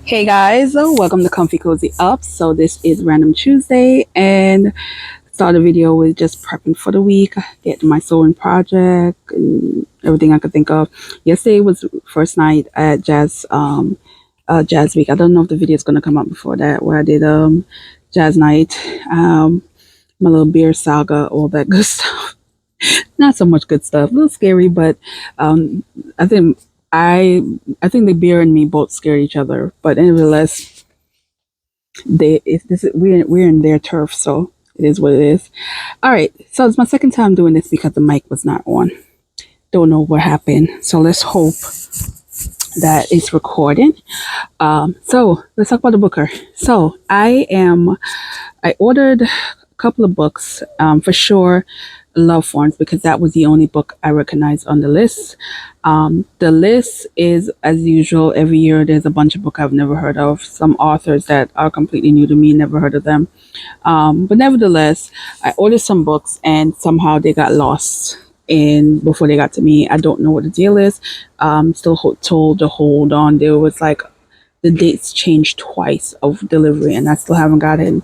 Hey guys, welcome to Comfy Cozy Up. So this is Random Tuesday, and start the video with just prepping for the week, getting my sewing project and everything I could think of. Yesterday was first night at Jazz Week. I don't know if the video is gonna come up before that, where I did Jazz Night, my little beer saga, all that good stuff. Not so much good stuff, a little scary, but I think I think the beer and me both scared each other, but nevertheless, we're in their turf, so it is what it is. All right, so it's my second time doing this because the mic was not on. Don't know what happened, so let's hope that it's recording. So let's talk about the booker. So I ordered a couple of books, for sure. Love Forms, because that was the only book I recognized on the list. The list is, as usual, every year there's a bunch of books I've never heard of, some authors that are completely new to me, never heard of them. But nevertheless, I ordered some books and somehow they got lost before they got to me. I don't know what the deal is. Still told to hold on. There was like the dates changed twice of delivery and I still haven't got it.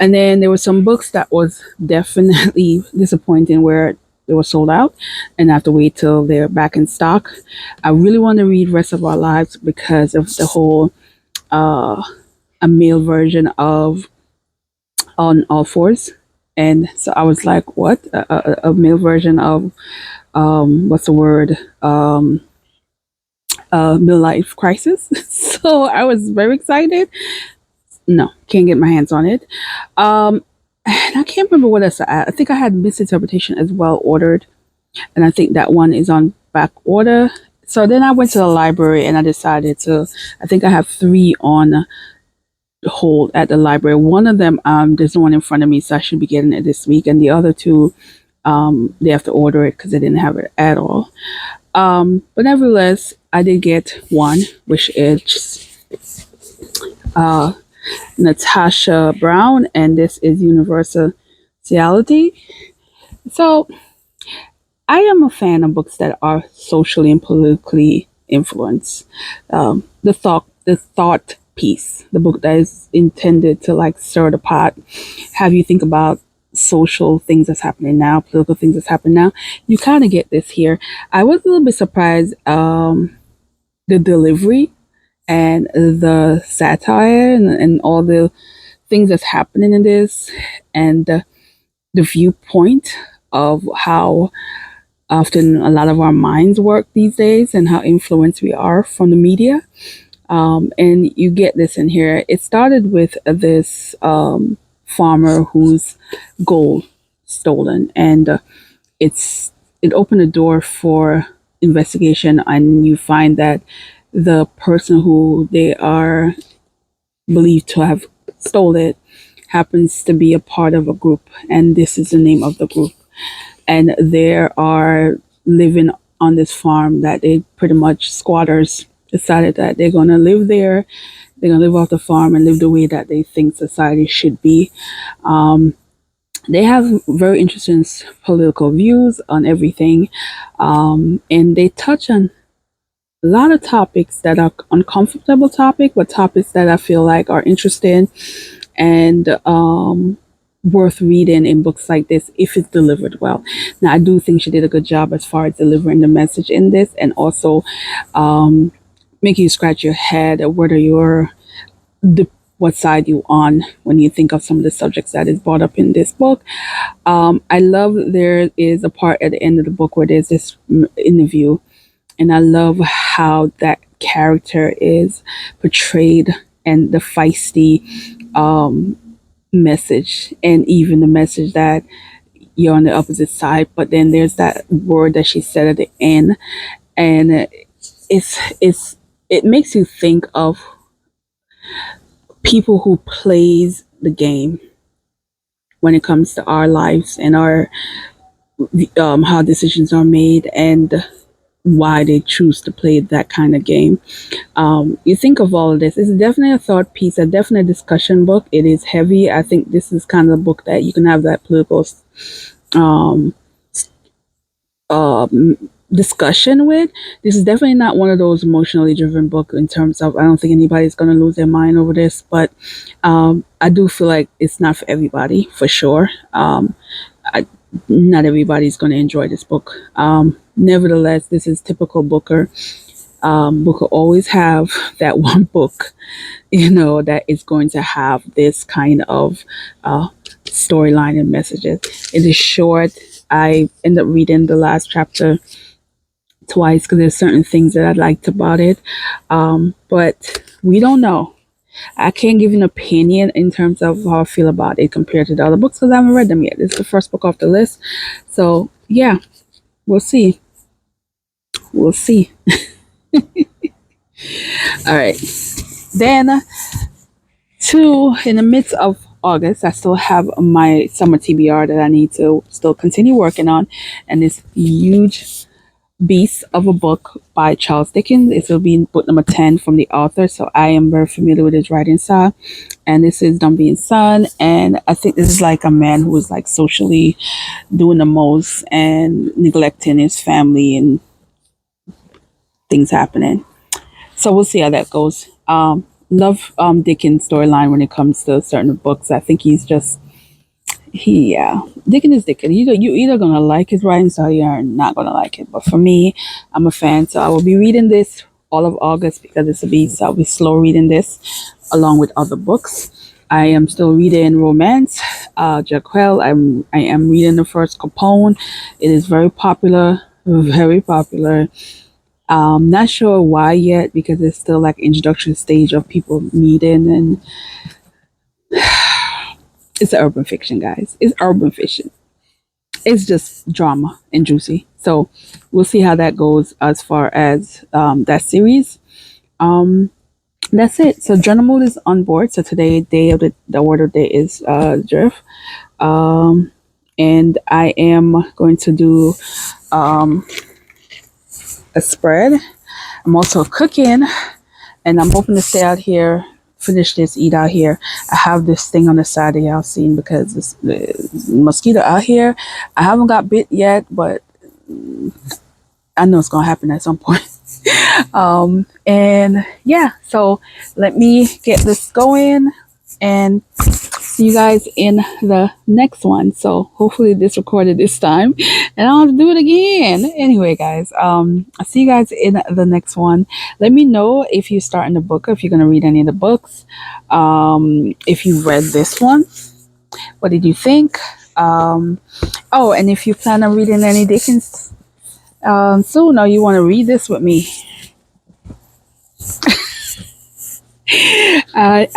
And then there were some books that was definitely disappointing where they were sold out and I have to wait till they're back in stock. I really want to read Rest of Our Lives because of the whole a male version of On All Fours. And so I was like, what? A male version of what's the word? Midlife crisis. So I was very excited. No, can't get my hands on it. And I can't remember what else I think I had Misinterpretation as well ordered, and I think that one is on back order. So then I went to the library and I decided to. I think I have 3 on hold at the library. One of them, there's no one in front of me, so I should be getting it this week, and the other 2, they have to order it because they didn't have it at all. But nevertheless, I did get one, which is Natasha Brown, and this is Universality. So I am a fan of books that are socially and politically influenced. The thought piece, the book that is intended to like stir the pot, have you think about social things that's happening now, political things that's happening now. You kind of get this here. I was a little bit surprised the delivery and the satire and all the things that's happening in this, and the viewpoint of how often a lot of our minds work these days and how influenced we are from the media. And you get this in here. It started with this farmer whose gold stolen, and it opened a door for investigation, and you find that the person who they are believed to have stole it happens to be a part of a group, and this is the name of the group. And they are living on this farm that they pretty much squatters decided that they're going to live there. They're going to live off the farm and live the way that they think society should be. They have very interesting political views on everything, and they touch on a lot of topics that are uncomfortable but topics that I feel like are interesting and worth reading in books like this if it's delivered well. Now, I do think she did a good job as far as delivering the message in this, and also make you scratch your head at whether you're the what side you on when you think of some of the subjects that is brought up in this book. I love there is a part at the end of the book where there's this interview, and I love how that character is portrayed and the feisty message, and even the message that you're on the opposite side. But then there's that word that she said at the end, and it makes you think of people who plays the game when it comes to our lives and our how decisions are made and why they choose to play that kind of game. You think of all of this. It's definitely a thought piece, a definite discussion book. It is heavy. I think this is kind of a book that you can have that political um, discussion with. This is definitely not one of those emotionally driven book in terms of I don't think anybody's going to lose their mind over this, but I do feel like it's not for everybody for sure. I, Not everybody's going to enjoy this book. Nevertheless, this is typical Booker. Booker always have that one book, that is going to have this kind of storyline and messages. It is short. I end up reading the last chapter twice because there's certain things that I liked about it. But we don't know. I can't give you an opinion in terms of how I feel about it compared to the other books because I haven't read them yet. This is the first book off the list. So, yeah, we'll see. We'll see. All right. Then, in the midst of August, I still have my summer TBR that I need to still continue working on. And this huge beast of a book by Charles Dickens. It will be book number 10 from the author. So I am very familiar with his writing style. And this is Don't Be Son. And I think this is like a man who is like socially doing the most and neglecting his family and things happening. So we'll see how that goes. Love Dickens' storyline when it comes to certain books. I think he's just Dickens is Dickens. You either gonna like his writing style or you're not gonna like it. But for me, I'm a fan, so I will be reading this all of August because it's a beast. So I'll be slow reading this along with other books. I am still reading romance. Jaquel. I am reading the first Capone. It is very popular, very popular. Not sure why yet because it's still like introduction stage of people meeting, and it's urban fiction, guys. It's urban fiction. It's just drama and juicy. So we'll see how that goes as far as that series. That's it. So journal mode is on board. So today, day of the word of the day is drift. And I am going to do a spread. I'm also cooking, and I'm hoping to stay out here, finish this, eat out here. I have this thing on the side of y'all seen because it's the mosquito out here. I haven't got bit yet, but I know it's gonna happen at some point. And yeah, so let me get this going and see you guys in the next one. So hopefully this recorded this time and I don't have to do it again. Anyway, guys, I'll see you guys in the next one. Let me know if you're starting the book or if you're going to read any of the books. If you read this one, what did you think? Oh, and if you plan on reading any Dickens soon, or you want to read this with me, I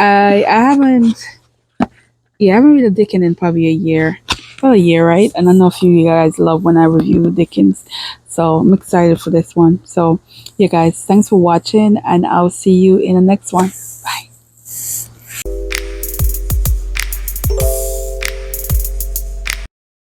haven't read a Dickens in probably a year. About a year, right? And I know a few of you guys love when I review Dickens. So I'm excited for this one. So yeah, guys, thanks for watching and I'll see you in the next one. Bye.